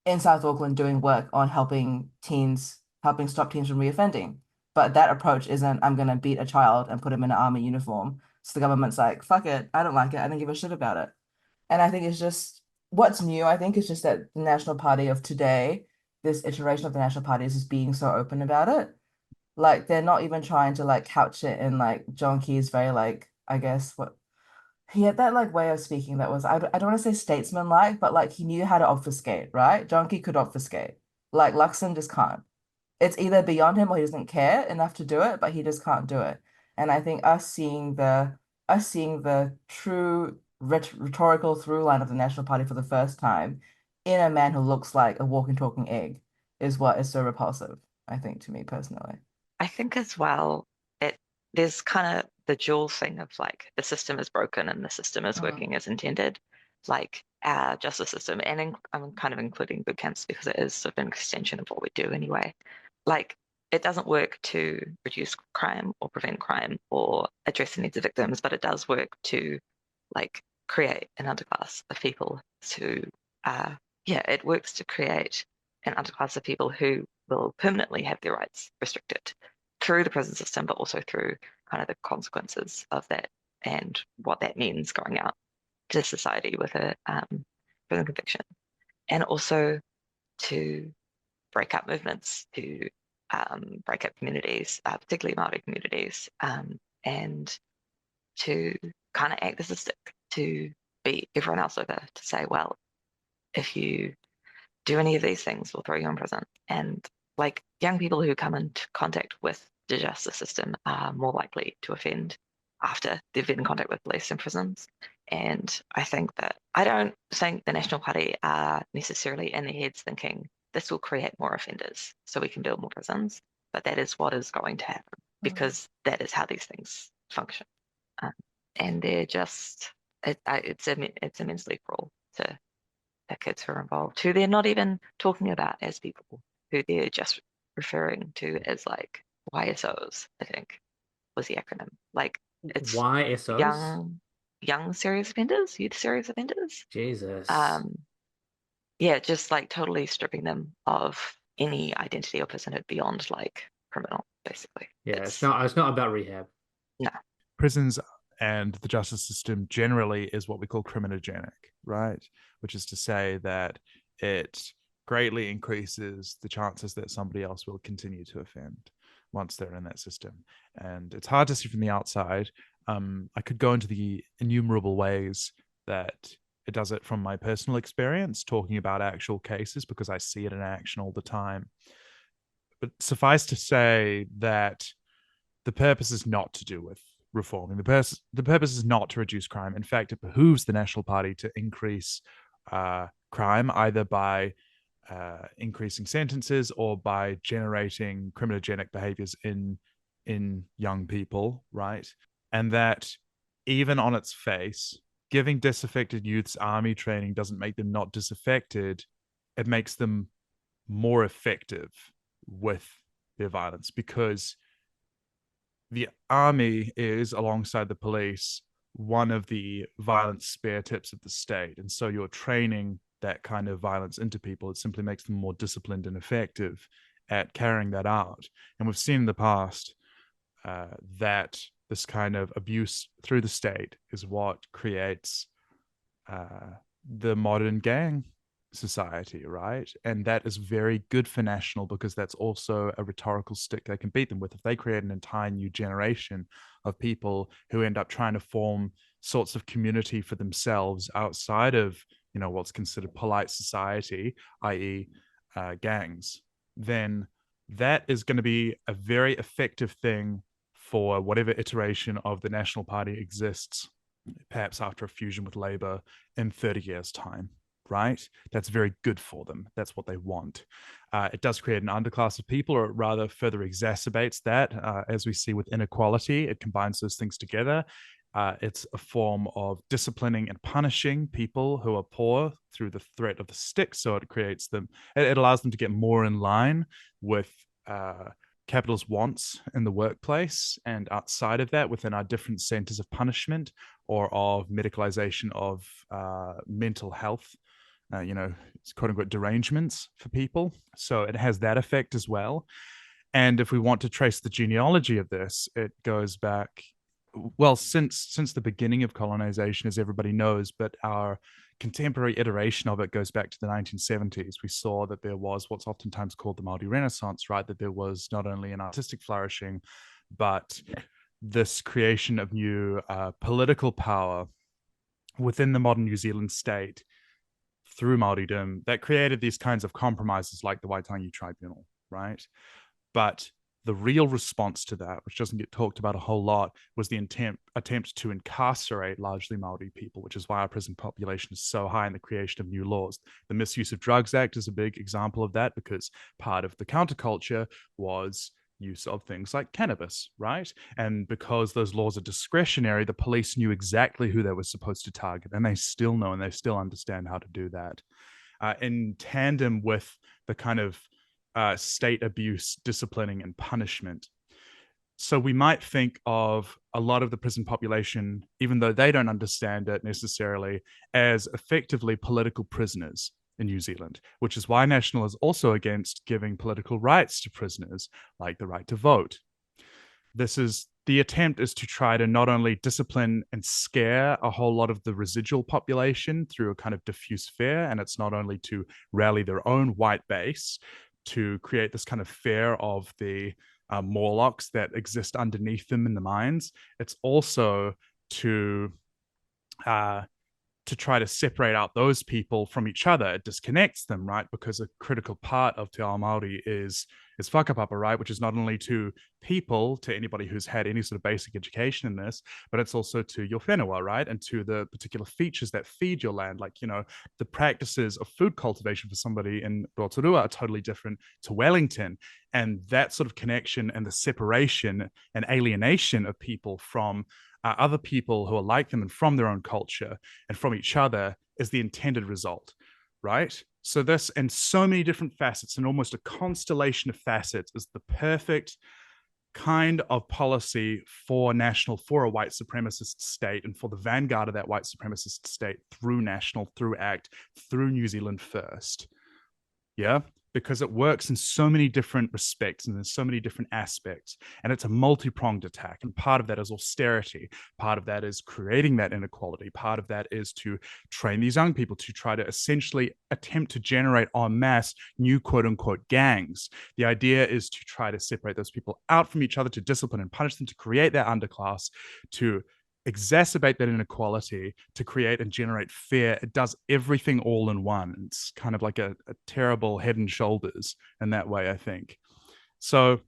in South Auckland doing work on helping stop teens from reoffending. But that approach isn't, I'm gonna beat a child and put him in an army uniform. So the government's like, fuck it, I don't like it, I don't give a shit about it. And I think it's just what's new, I think, is just that the National Party of today, this iteration of the National Party is just being so open about it. Like they're not even trying to like couch it in like John Key's very like I guess what he had that like way of speaking that was I don't want to say statesman-like, but like he knew how to obfuscate, right? John Key could obfuscate. Like Luxon just can't. It's either beyond him or he doesn't care enough to do it, but he just can't do it. And I think us seeing the true rhetorical through line of the National Party for the first time in a man who looks like a walking talking egg is what is so repulsive, I think, to me personally. I think as well, there's kind of the dual thing of like the system is broken and the system is working as intended, like our justice system, and I'm kind of including boot camps because it is sort of an extension of what we do anyway. Like it doesn't work to reduce crime or prevent crime or address the needs of victims, but it does work to like create an underclass of people who, it works to create an underclass of people who will permanently have their rights restricted through the prison system, but also through kind of the consequences of that and what that means going out to society with a prison conviction. And also to break up movements, to break up communities, particularly Māori communities, and to kind of act as a stick to beat everyone else over, to say, well, if you do any of these things, we'll throw you in prison. And like young people who come into contact with the justice system are more likely to offend after they've been in contact with police and prisons. And I think that I don't think the National Party are necessarily in their heads thinking this will create more offenders so we can build more prisons, but that is what is going to happen because that is how these things function. And they're just, it's immensely cruel to the kids who are involved, who they're not even talking about as people, who they're just referring to as like YSOs, I think was the acronym. Like it's YSOs? young serious offenders, youth serious offenders. Jesus. Yeah, just like totally stripping them of any identity or personhood beyond like criminal, basically. Yeah, it's not about rehab. No. Prisons and the justice system generally is what we call criminogenic, right? Which is to say that it greatly increases the chances that somebody else will continue to offend once they're in that system. And it's hard to see from the outside. I could go into the innumerable ways that it does it from my personal experience, talking about actual cases, because I see it in action all the time. But suffice to say that the purpose is not to do with reforming. The purpose is not to reduce crime. In fact, it behooves the National Party to increase crime, either by increasing sentences or by generating criminogenic behaviors in young people, right? And that even on its face, giving disaffected youths army training doesn't make them not disaffected. It makes them more effective with their violence, because the army is, alongside the police, one of the violent spear tips of the state. And so you're training that kind of violence into people. It simply makes them more disciplined and effective at carrying that out. And we've seen in the past that this kind of abuse through the state is what creates the modern gang society, right? And that is very good for National, because that's also a rhetorical stick they can beat them with. If they create an entire new generation of people who end up trying to form sorts of community for themselves outside of, you know, what's considered polite society, i.e. Gangs, then that is going to be a very effective thing for whatever iteration of the National Party exists, perhaps after a fusion with Labour in 30 years' time, right? That's very good for them. That's what they want. It does create an underclass of people, or it rather further exacerbates that, as we see with inequality. It combines those things together. It's a form of disciplining and punishing people who are poor through the threat of the stick. So it creates them, it allows them to get more in line with capital's wants in the workplace, and outside of that, within our different centers of punishment or of medicalization of mental health, you know, it's quote unquote derangements for people. So it has that effect as well. And if we want to trace the genealogy of this, it goes back, well, since the beginning of colonization, as everybody knows, but our contemporary iteration of it goes back to the 1970s. We saw that there was what's oftentimes called the Māori Renaissance, right? That there was not only an artistic flourishing, but this creation of new political power within the modern New Zealand state through Māoridom that created these kinds of compromises like the Waitangi Tribunal, right? But the real response to that, which doesn't get talked about a whole lot, was the attempt to incarcerate largely Māori people, which is why our prison population is so high, in the creation of new laws. The Misuse of Drugs Act is a big example of that, because part of the counterculture was use of things like cannabis, right? And because those laws are discretionary, the police knew exactly who they were supposed to target, and they still know and they still understand how to do that. In tandem with the kind of state abuse, disciplining, and punishment. So we might think of a lot of the prison population, even though they don't understand it necessarily, as effectively political prisoners in New Zealand, which is why National is also against giving political rights to prisoners, like the right to vote. The attempt is to try to not only discipline and scare a whole lot of the residual population through a kind of diffuse fear, and it's not only to rally their own white base, to create this kind of fear of the Morlocks that exist underneath them in the mines. It's also to try to separate out those people from each other. It disconnects them, right? Because a critical part of Te Ao Māori is whakapapa, right? Which is not only to people, to anybody who's had any sort of basic education in this, but it's also to your whenua, right? And to the particular features that feed your land. Like, you know, the practices of food cultivation for somebody in Rotorua are totally different to Wellington. And that sort of connection and the separation and alienation of people from other people who are like them and from their own culture and from each other is the intended result, right? So this, and so many different facets, and almost a constellation of facets, is the perfect kind of policy for National, for a white supremacist state, and for the vanguard of that white supremacist state through National, through ACT, through New Zealand First. Yeah, because it works in so many different respects and in so many different aspects. And it's a multi-pronged attack. And part of that is austerity. Part of that is creating that inequality. Part of that is to train these young people to try to essentially attempt to generate en masse new quote unquote gangs. The idea is to try to separate those people out from each other, to discipline and punish them, to create that underclass, to exacerbate that inequality, to create and generate fear. It does everything all in one. It's kind of like a terrible head and shoulders in that way, I think. So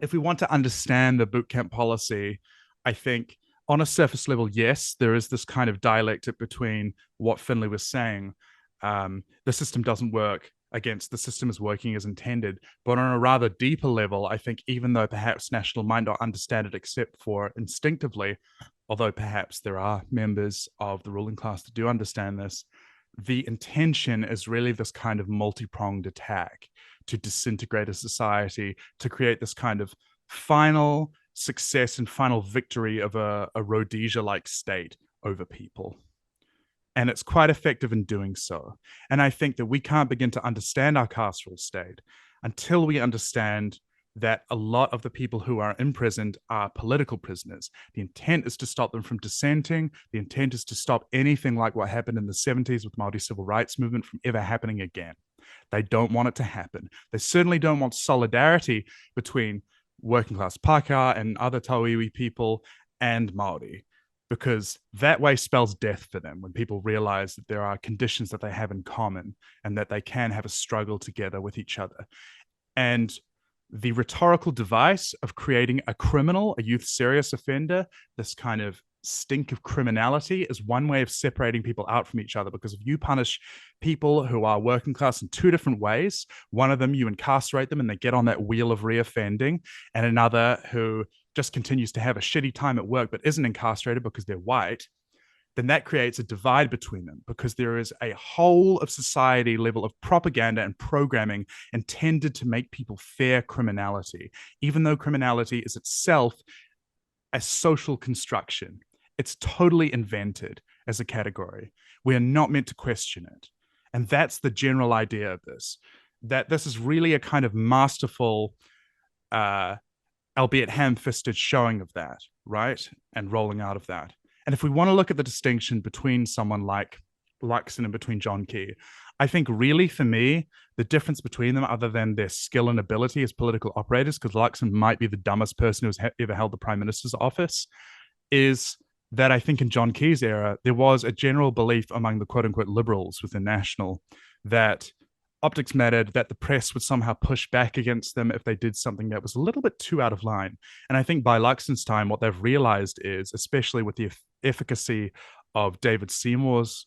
if we want to understand the bootcamp policy, I think on a surface level, yes, there is this kind of dialectic between what Finlay was saying. The system doesn't work against the system is working as intended. But on a rather deeper level, I think even though perhaps National might not understand it except for instinctively, although perhaps there are members of the ruling class that do understand this, the intention is really this kind of multi-pronged attack to disintegrate a society, to create this kind of final success and final victory of a Rhodesia-like state over people. And it's quite effective in doing so. And I think that we can't begin to understand our carceral state until we understand that a lot of the people who are imprisoned are political prisoners. The intent is to stop them from dissenting. The intent is to stop anything like what happened in the 70s with Māori civil rights movement from ever happening again. They don't want it to happen. They certainly don't want solidarity between working class Pākehā and other Tauiwi people and Māori, because that way spells death for them when people realize that there are conditions that they have in common and that they can have a struggle together with each other. And the rhetorical device of creating a criminal, a youth serious offender, this kind of stink of criminality, is one way of separating people out from each other. Because if you punish people who are working class in two different ways, one of them you incarcerate them and they get on that wheel of reoffending, and another who just continues to have a shitty time at work but isn't incarcerated because they're white, then that creates a divide between them, because there is a whole of society level of propaganda and programming intended to make people fear criminality, even though criminality is itself a social construction. It's totally invented as a category. We are not meant to question it. And that's the general idea of this, that this is really a kind of masterful, albeit ham-fisted showing of that, right? And rolling out of that. And if we want to look at the distinction between someone like Luxon and between John Key, I think really for me, the difference between them, other than their skill and ability as political operators, because Luxon might be the dumbest person who's ever held the prime minister's office, is that I think in John Key's era, there was a general belief among the quote unquote liberals within National that optics mattered, that the press would somehow push back against them if they did something that was a little bit too out of line. And I think by Luxon's time, what they've realized is, especially with the efficacy of David Seymour's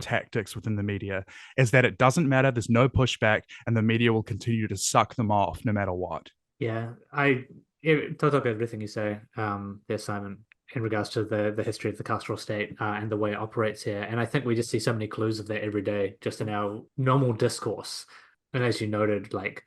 tactics within the media, is that it doesn't matter, there's no pushback, and the media will continue to suck them off no matter what. Yeah, I totally agree with everything you say there, Simon, in regards to the history of the carceral state and the way it operates here. And I think we just see so many clues of that every day, just in our normal discourse. And as you noted, like,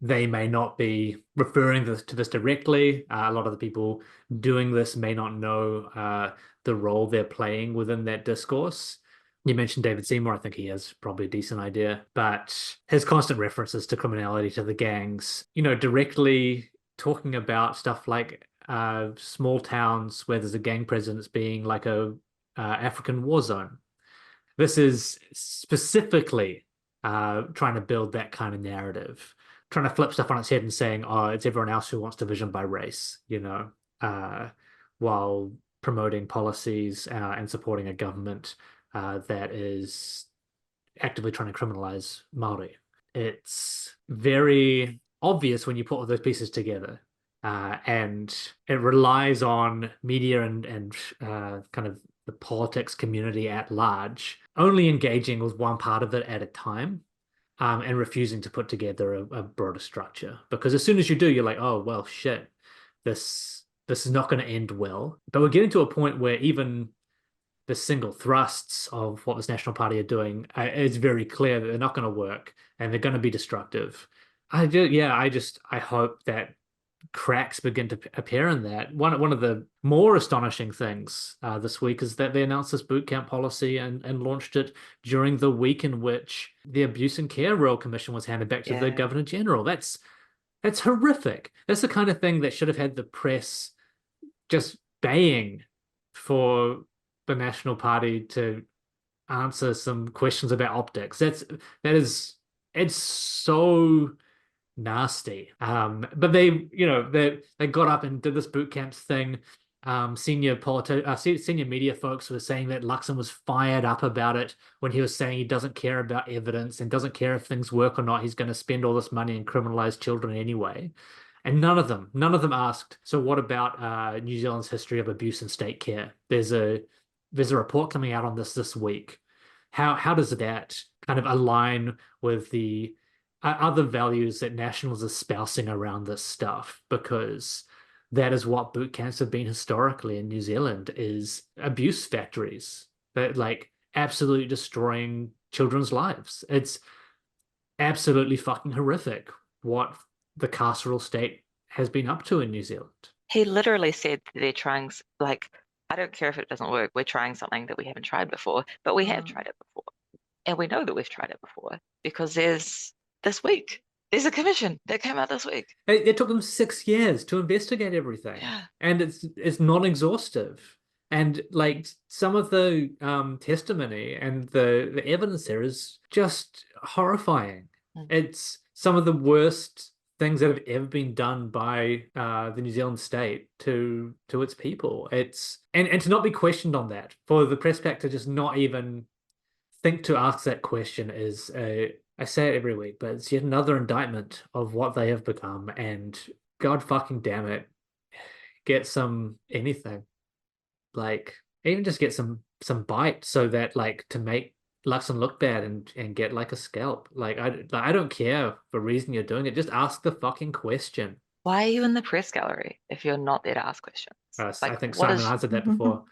they may not be referring to this directly. A lot of the people doing this may not know the role they're playing within that discourse. You mentioned David Seymour. I think he has probably a decent idea, but his constant references to criminality, to the gangs, directly talking about stuff like small towns where there's a gang presence being like a African war zone. This is specifically trying to build that kind of narrative, trying to flip stuff on its head and saying, oh, it's everyone else who wants division by race, while promoting policies and supporting a government that is actively trying to criminalize Māori. It's very obvious when you put all those pieces together. And it relies on media and kind of the politics community at large only engaging with one part of it at a time, and refusing to put together a broader structure. Because as soon as you do, you're like, oh, well, shit, this is not going to end well. But we're getting to a point where even the single thrusts of what this National Party are doing, it's very clear that they're not going to work and they're going to be destructive. I hope that cracks begin to appear in that. One of the more astonishing things this week is that they announced this bootcamp policy and launched it during the week in which the Abuse and Care Royal Commission was handed back to the Governor General. That's horrific. That's the kind of thing that should have had the press just baying for the National Party to answer some questions about optics. It's so nasty. But they got up and did this boot camps thing. Senior media folks were saying that Luxon was fired up about it when he was saying he doesn't care about evidence and doesn't care if things work or not. He's going to spend all this money and criminalize children anyway. And none of them asked, so what about New Zealand's history of abuse in state care? There's a report coming out on this week. How does that kind of align with the other values that Nationals are espousing around this stuff? Because that is what boot camps have been historically in New Zealand, is abuse factories that absolutely destroying children's lives. It's absolutely fucking horrific what the carceral state has been up to in New Zealand. He literally said that they're trying, like, I don't care if it doesn't work. We're trying something that we haven't tried before, but we have tried it before. And we know that we've tried it before because there's a commission that came out this week. It took them 6 years to investigate everything. Yeah. And it's non-exhaustive. And like some of the testimony and the evidence there is just horrifying. It's some of the worst things that have ever been done by the New Zealand state to its people. It's and to not be questioned on that, for the press pack to just not even think to ask that question is I say it every week, but it's yet another indictment of what they have become. And God fucking damn it, get some anything, like even just get some bite, so that like to make Luxon look bad and get like a scalp. Like I don't care the reason you're doing it. Just ask the fucking question. Why are you in the press gallery if you're not there to ask questions? I think Simon answered that before.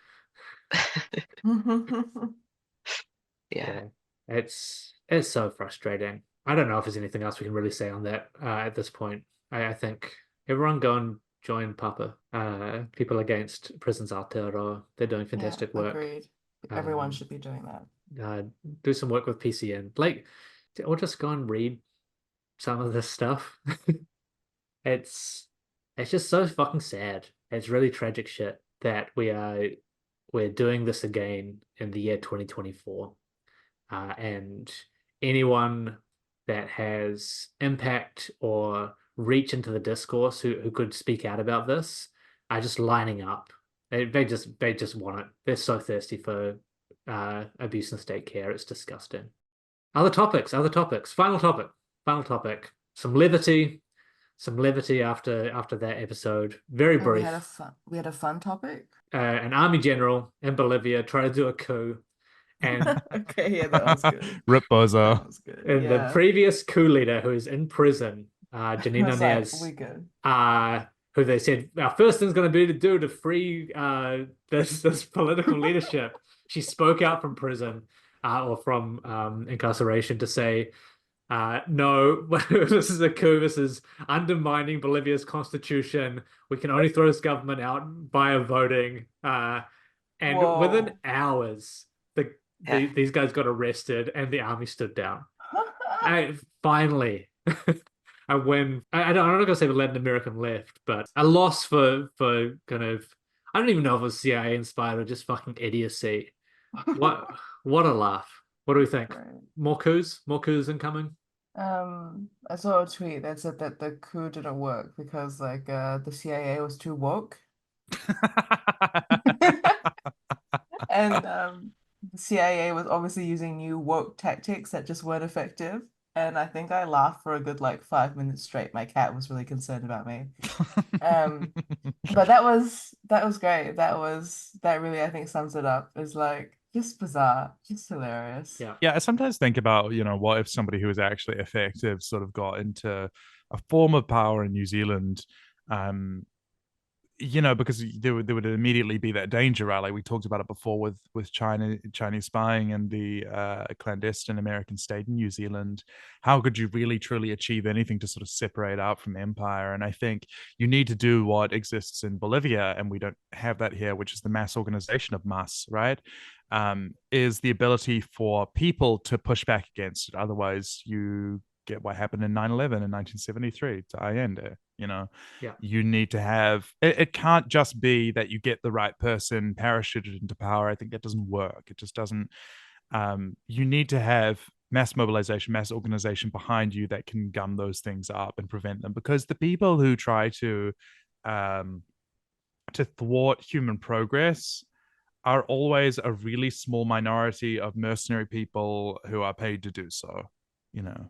Yeah. It's so frustrating. I don't know if there's anything else we can really say on that at this point. I think everyone go and join Papa. People Against Prisons Aotearoa. They're doing fantastic work. Agreed. Everyone should be doing that. Do some work with PCN. Like, or just go and read some of this stuff. It's just so fucking sad. It's really tragic shit that we're doing this again in the year 2024. And anyone that has impact or reach into the discourse who could speak out about this are just lining up. They just want it. They're so thirsty for abuse and state care. It's disgusting. Other topics. Final topic. Some levity after that episode. Very brief. We had a fun topic. An army general in Bolivia tried to do a coup. And okay, yeah, that was good. Rip Bozo. That was good. And the previous coup leader, who is in prison, Ginny, who they said our first thing's going to be to free this political leadership. She spoke out from prison or from incarceration to say, no, this is a coup. This is undermining Bolivia's constitution. We can only throw this government out via voting. And within hours, these guys got arrested and the army stood down. Finally, a win. I'm not going to say the Latin American left, but a loss for kind of, I don't even know if it was CIA inspired or just fucking idiocy. What a laugh. What do we think? Right. More coups incoming? I saw a tweet that said that the coup didn't work because the CIA was too woke. And the CIA was obviously using new woke tactics that just weren't effective. And I think I laughed for a good 5 minutes straight. My cat was really concerned about me. But that was great. That really, I think, sums it up. It's just bizarre, just hilarious. Yeah, I sometimes think about, what if somebody who was actually effective sort of got into a form of power in New Zealand, because there would immediately be that danger, right? Like we talked about it before with Chinese spying and the clandestine American state in New Zealand. How could you really truly achieve anything to sort of separate out from empire? And I think you need to do what exists in Bolivia, and we don't have that here, which is the mass organization of MAS, right? Is the ability for people to push back against it. Otherwise, you get what happened in 9/11 in 1973 to Allende. You need to have it can't just be that you get the right person parachuted into power. I think that doesn't work. It just doesn't. You need to have mass mobilization, mass organization behind you that can gum those things up and prevent them, because the people who try to thwart human progress are always a really small minority of mercenary people who are paid to do so,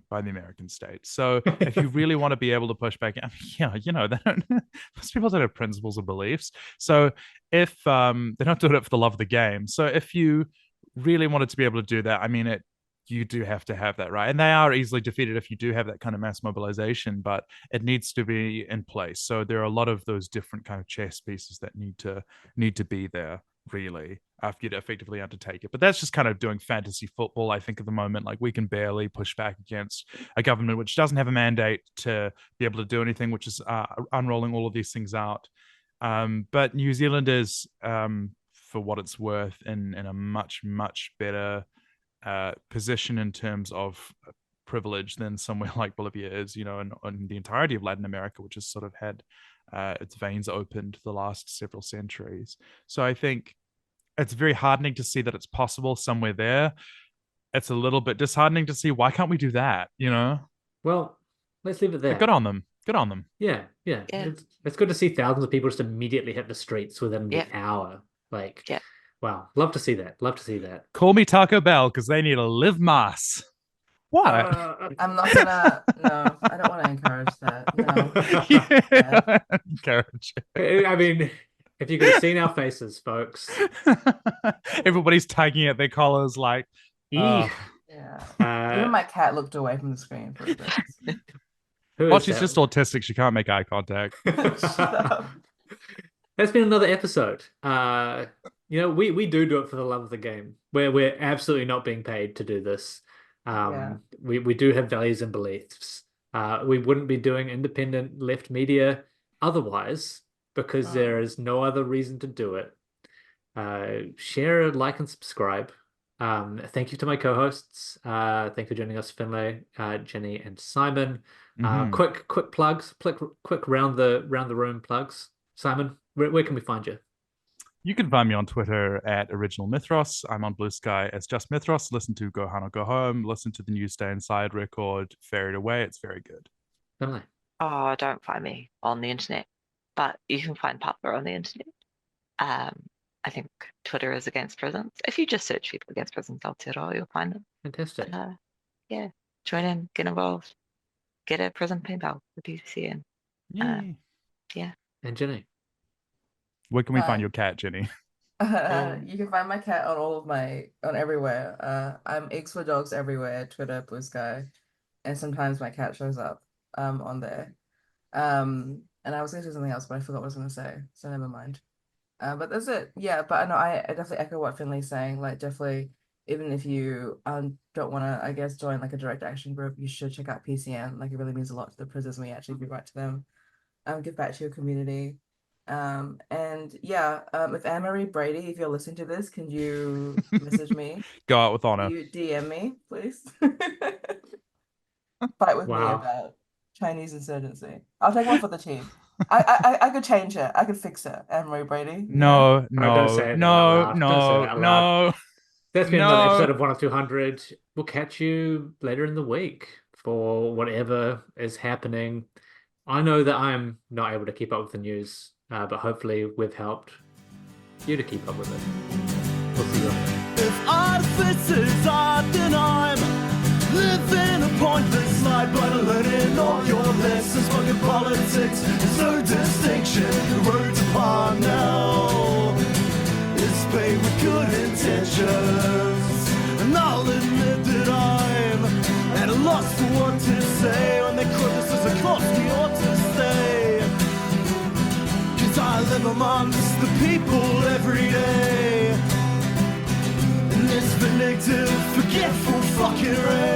by the American state. So if you really want to be able to push back, most people don't have principles or beliefs. So if they're not doing it for the love of the game. So if you really wanted to be able to do that, you do have to have that, right? And they are easily defeated if you do have that kind of mass mobilization, but it needs to be in place. So there are a lot of those different kind of chess pieces that need to be there, really, after you effectively undertake it. But that's just kind of doing fantasy football, I think, at the moment. We can barely push back against a government which doesn't have a mandate to be able to do anything, which is unrolling all of these things out. But New Zealand is, for what it's worth, in a much, much better position in terms of privilege than somewhere like Bolivia is, and the entirety of Latin America, which has sort of had its veins opened the last several centuries. So I think it's very heartening to see that it's possible somewhere there. It's a little bit disheartening to see why can't we do that, Well, let's leave it there. But good on them. Good on them. Yeah. It's good to see thousands of people just immediately hit the streets within the hour. Like, wow, love to see that. Love to see that. Call me Taco Bell because they need to live mass. What? I'm not gonna. No, I don't want to encourage that. No. Encourage. I mean, if you could have seen our faces, folks. Everybody's tugging at their collars like, Yeah. Even my cat looked away from the screen for a bit. Well, she's just autistic. She can't make eye contact. That's been another episode. We do it for the love of the game. We're absolutely not being paid to do this. We do have values and beliefs. We wouldn't be doing independent left media otherwise, because there is no other reason to do it. Share, like, and subscribe. Thank you to my co-hosts. Thank you for joining us, Finlay, Ginny, and Simon. Quick plugs, quick round the room plugs. Simon, where can we find you? You can find me on Twitter at Original Mythros. I'm on Blue Sky as Just Mythros. Listen to Go Hano Go Home. Listen to the new Stay Inside record, Ferried Away. It's very good. Finlay. Oh, don't find me on the internet, but you can find Papa on the internet. I think Twitter is Against Prisons. If you just search people Against Prisons Aotearoa, you'll find them. Fantastic. Join in, get involved, get a prison pen pal with UCN. And Ginny. Where can we find your cat, Ginny? You can find my cat on everywhere. I'm Eggs for Dogs everywhere, Twitter, Blue Sky, and sometimes my cat shows up on there. And I was going to say something else, but I forgot what I was going to say, so never mind. But that's it. Yeah, but I know I definitely echo what Finlay's saying. Like, definitely, even if you don't want to, I guess, join like a direct action group, you should check out PCN. Like, it really means a lot to the prisoners when you actually give back to them. Give back to your community. If Anne-Marie Brady, if you're listening to this, can you message me? Go out with honor. You DM me, please. Fight with me about Chinese insurgency. I'll take one for the team. I could change it. I could fix it. Anne-Marie Brady. No. That's been another episode of 1 of 200. We'll catch you later in the week for whatever is happening. I know that I'm not able to keep up with the news, but hopefully we've helped you to keep up with it. We'll see you later. If artificers are, then I'm living a pointless life, but learning all your lessons. Fucking politics, there's no distinction. The road's upon now. It's paid with good intentions, and I'll admit that I'm at a loss for what to say when they quote this as a cost we ought to stay. 'Cause I live amongst the people every day in this vindictive, forgetful fucking race.